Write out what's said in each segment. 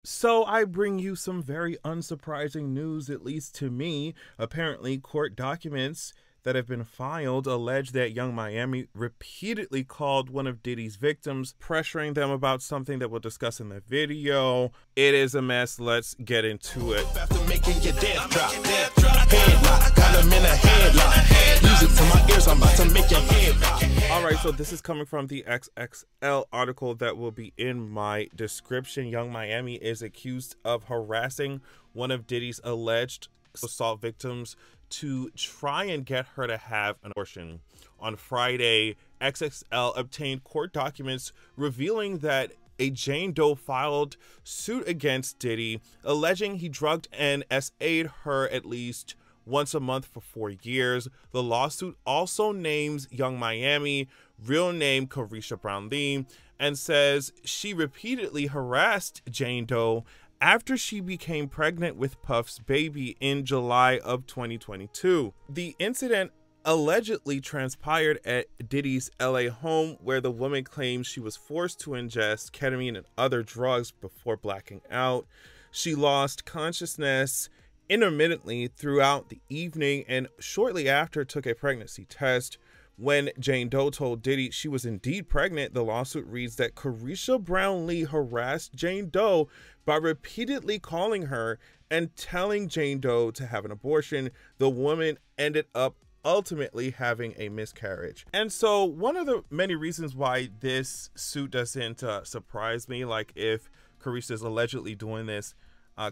So I bring you some very unsurprising news, at least to me. Apparently, court documents that have been filed allege that Young Miami repeatedly called one of Diddy's victims, pressuring them about something that we'll discuss in the video. It is a mess. Let's get into it. After making your death drop, headlock, got him in a headlock. Music to my ears, I'm about to make your head pop. All right, so this is coming from the XXL article that will be in my description. Young Miami is accused of harassing one of Diddy's alleged assault victims to try and get her to have an abortion. On Friday, XXL obtained court documents revealing that a Jane Doe filed suit against Diddy, alleging he drugged and SA'd her at least once a month for 4 years. The lawsuit also names Young Miami, real name Carisha Brown Lee, and says she repeatedly harassed Jane Doe after she became pregnant with Puff's baby in July of 2022. The incident allegedly transpired at Diddy's LA home, where the woman claims she was forced to ingest ketamine and other drugs before blacking out. She lost consciousness intermittently throughout the evening and shortly after took a pregnancy test. When Jane Doe told Diddy she was indeed pregnant, the lawsuit reads that Carisha Brown Lee harassed Jane Doe by repeatedly calling her and telling Jane Doe to have an abortion. The woman ended up ultimately having a miscarriage. And so one of the many reasons why this suit doesn't surprise me, like if Carisha is allegedly doing this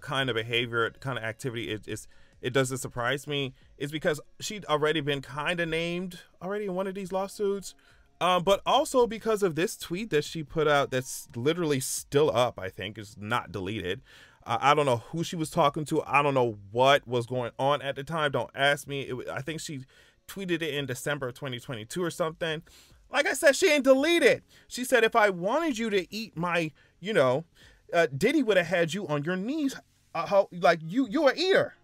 kind of behavior, kind of activity, it doesn't surprise me, is because she'd already been kind of named already in one of these lawsuits, but also because of this tweet that she put out that's literally still up. I think is not deleted. I don't know who she was talking to. I don't know what was going on at the time. Don't ask me. I think she tweeted it in December of 2022 or something. Like I said, she ain't deleted. She said, if I wanted you to eat my, Diddy would have had you on your knees, like you an eater.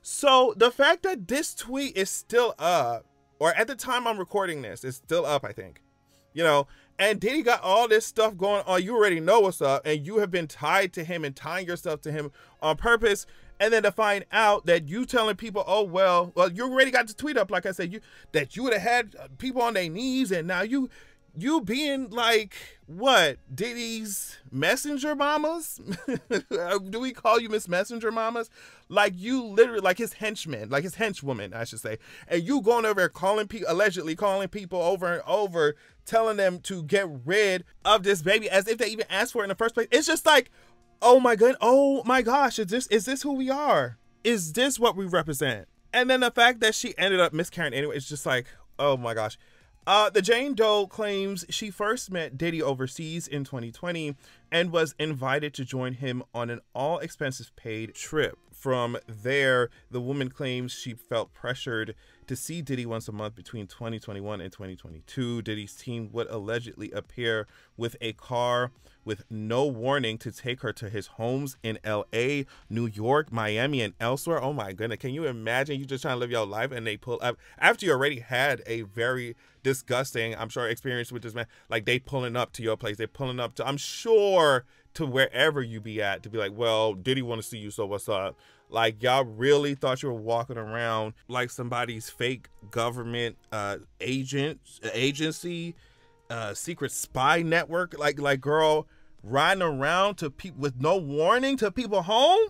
So the fact that this tweet is still up, or at the time I'm recording this, it's still up, I think, and Diddy got all this stuff going on. You already know what's up, and you have been tied to him and tying yourself to him on purpose. And then to find out that you telling people, oh, well, you already got the tweet up, like I said, that you would have had people on their knees, and now you being like, what, Diddy's messenger mamas? Do we call you Miss Messenger Mamas? Like, you literally, like his henchmen, like his henchwoman, I should say. And you going over there calling people, allegedly calling people over and over, telling them to get rid of this baby as if they even asked for it in the first place. It's just like, oh my goodness, oh my gosh, is this who we are? Is this what we represent? And then the fact that she ended up miscarrying anyway, it's just like, oh my gosh. The Jane Doe claims she first met Diddy overseas in 2020 and was invited to join him on an all-expenses-paid trip. From there, the woman claims she felt pressured to see Diddy once a month between 2021 and 2022. Diddy's team would allegedly appear with a car with no warning to take her to his homes in LA, New York, Miami, and elsewhere. Oh my goodness, can you imagine you just trying to live your life and they pull up after you already had a very disgusting, I'm sure, experience with this man? Like, they pulling up to your place, they pulling up to, I'm sure, to wherever you be at, to be like, well, Diddy want to see you, so what's up? Like, y'all really thought you were walking around like somebody's fake government agency, secret spy network, like girl, riding around to people with no warning to people home?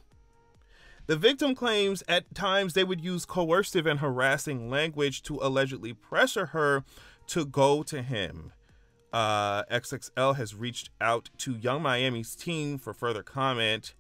The victim claims at times they would use coercive and harassing language to allegedly pressure her to go to him. XXL has reached out to Young Miami's team for further comment.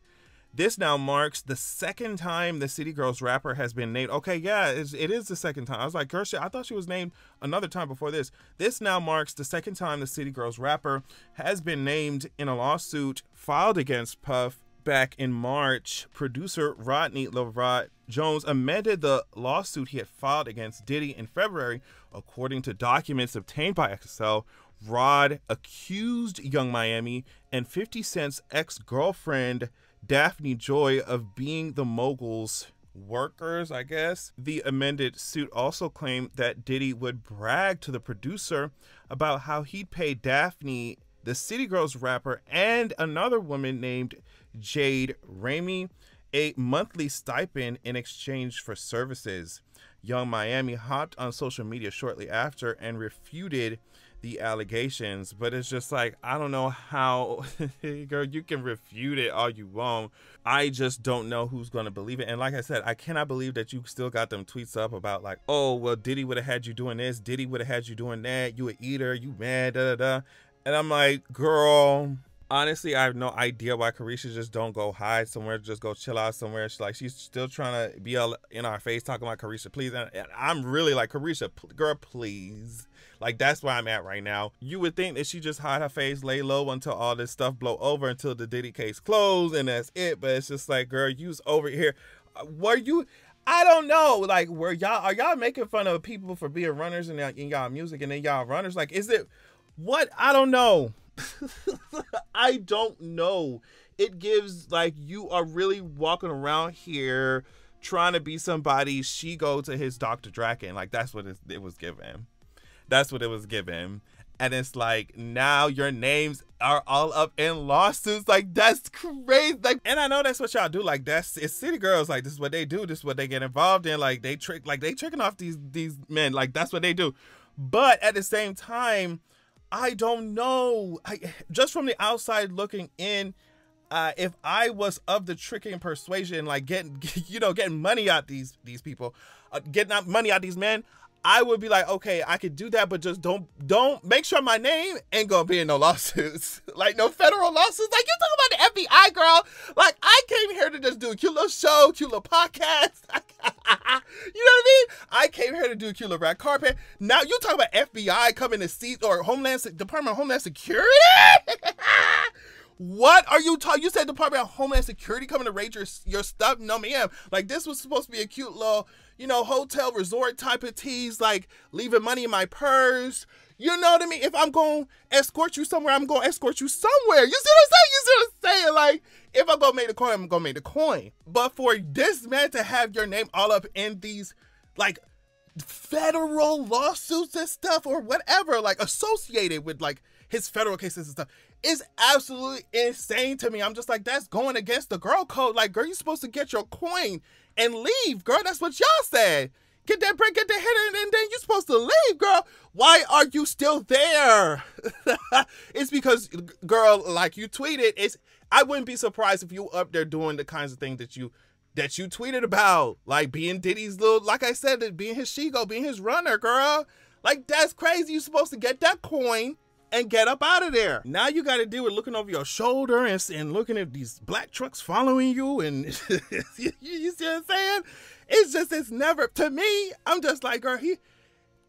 This now marks the second time the City Girls rapper has been named. Okay, yeah, it is the second time. I was like, girl, shit, I thought she was named another time before this. This now marks the second time the City Girls rapper has been named in a lawsuit filed against Puff. Back in March, producer Rodney LaRotte Jones amended the lawsuit he had filed against Diddy in February. According to documents obtained by XXL, Rod accused Young Miami and 50 Cent's ex-girlfriend Daphne Joy of being the mogul's workers, I guess. The amended suit also claimed that Diddy would brag to the producer about how he'd pay Daphne, the City Girls rapper, and another woman named Jade Ramey a monthly stipend in exchange for services. Young Miami hopped on social media shortly after and refuted the allegations, but it's just like, I don't know how, girl, you can refute it all you want. I just don't know who's going to believe it. And like I said, I cannot believe that you still got them tweets up about like, oh, well, Diddy would have had you doing this. Diddy would have had you doing that. You an eater, you mad, da, da, da. And I'm like, girl, honestly, I have no idea why Carisha just don't go hide somewhere, just go chill out somewhere. She's still trying to be all in our face talking about Carisha, please. And I'm really like, Carisha, girl, please. Like, that's where I'm at right now. You would think that she just hide her face, lay low until all this stuff blow over, until the Diddy case closed, and that's it. But it's just like, girl, you's over here. Were you, I don't know, like, are y'all making fun of people for being runners in y'all music, and then y'all runners? Like, is it, what? I don't know. I don't know. It gives like you are really walking around here trying to be somebody. She go to his Dr. Draken. Like, that's what it was given. That's what it was given. And it's like, now your names are all up in lawsuits. Like, that's crazy. Like, and I know that's what y'all do. Like, it's city girls. Like, this is what they do. This is what they get involved in. Like, they tricking off these men. Like, that's what they do. But at the same time, I don't know. Just from the outside looking in, if I was of the tricking persuasion, like getting money out these people, getting money out these men, I would be like, okay, I could do that, but just don't make sure my name ain't gonna be in no lawsuits, like no federal lawsuits. Like, you talking about the FBI, girl? Like, I came here to just do a cute little show, cute little podcast. You know what I mean? I came here to do a cute little red carpet. Now you talking about FBI coming to see, or Department of Homeland Security? What are you talking? You said Department of Homeland Security coming to raid your stuff? No, ma'am. Like, this was supposed to be a cute little, hotel resort type of tease, like leaving money in my purse. You know what I mean? If I'm going to escort you somewhere, I'm going to escort you somewhere. You see what I'm saying? Like, if I'm going to make the coin, I'm going to make the coin. But for this man to have your name all up in these, like, federal lawsuits and stuff or whatever, like, associated with, like, his federal cases and stuff, is absolutely insane to me. I'm just like, that's going against the girl code. Like, girl, you're supposed to get your coin and leave, girl. That's what y'all said. Get that break, get the header, and then you're supposed to leave, girl. Why are you still there? It's because, girl, like you tweeted, I wouldn't be surprised if you up there doing the kinds of things that you tweeted about, like being Diddy's little, like I said, being his she-go, being his runner, girl. Like, that's crazy. You're supposed to get that coin and get up out of there. Now you got to deal with looking over your shoulder and looking at these black trucks following you, and you see what I'm saying? It's never, to me, I'm just like, girl,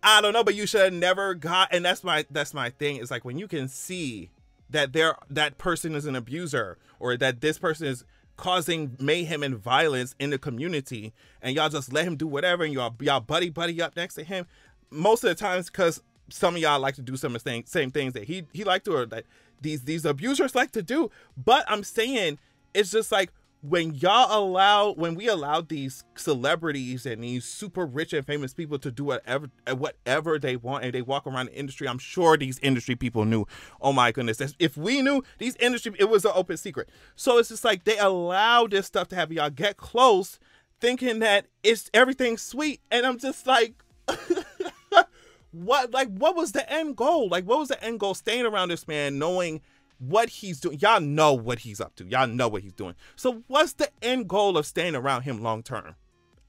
I don't know, but you should have never got, and that's my thing. It's like, when you can see that that person is an abuser, or that this person is causing mayhem and violence in the community, and y'all just let him do whatever, and y'all buddy up next to him, most of the times, because some of y'all like to do some of the same things that he liked to, or that these abusers like to do. But I'm saying, it's just like, when we allow these celebrities and these super rich and famous people to do whatever they want, and they walk around the industry, I'm sure these industry people knew, oh my goodness, if we knew, it was an open secret. So it's just like, they allow this stuff to happen. Y'all get close thinking that everything's sweet, and I'm just like, what was the end goal? Like, what was the end goal staying around this man, knowing what he's doing? Y'all know what he's up to. Y'all know what he's doing. So what's the end goal of staying around him long term?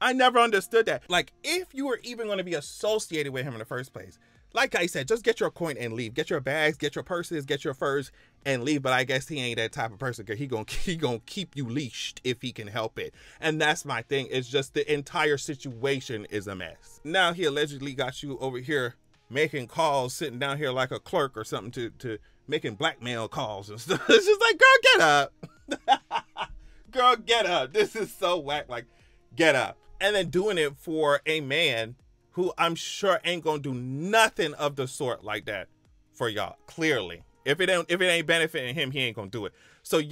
I never understood that. Like, if you were even going to be associated with him in the first place, like I said, just get your coin and leave. Get your bags, get your purses, get your furs, and leave. But I guess he ain't that type of person. He gonna keep you leashed if he can help it. And that's my thing. It's just the entire situation is a mess. Now he allegedly got you over here making calls, sitting down here like a clerk or something, to making blackmail calls and stuff. It's just like, girl, get up. Girl, get up. This is so whack. Like, get up. And then doing it for a man who I'm sure ain't gonna do nothing of the sort like that for y'all. Clearly, if it ain't benefiting him, he ain't gonna do it. So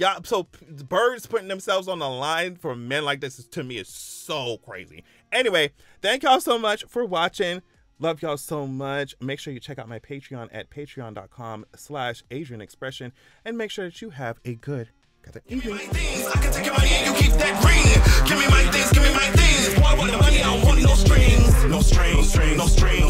birds putting themselves on the line for men like this, to me, is so crazy. Anyway, thank y'all so much for watching. Love y'all so much. Make sure you check out my Patreon at patreon.com/AdrianExpression, and make sure that you have a good Got that. Give me my things, I can take your money and you keep that ring. Give me my things, boy, I want the money, I don't want no strings. No strings, no strings.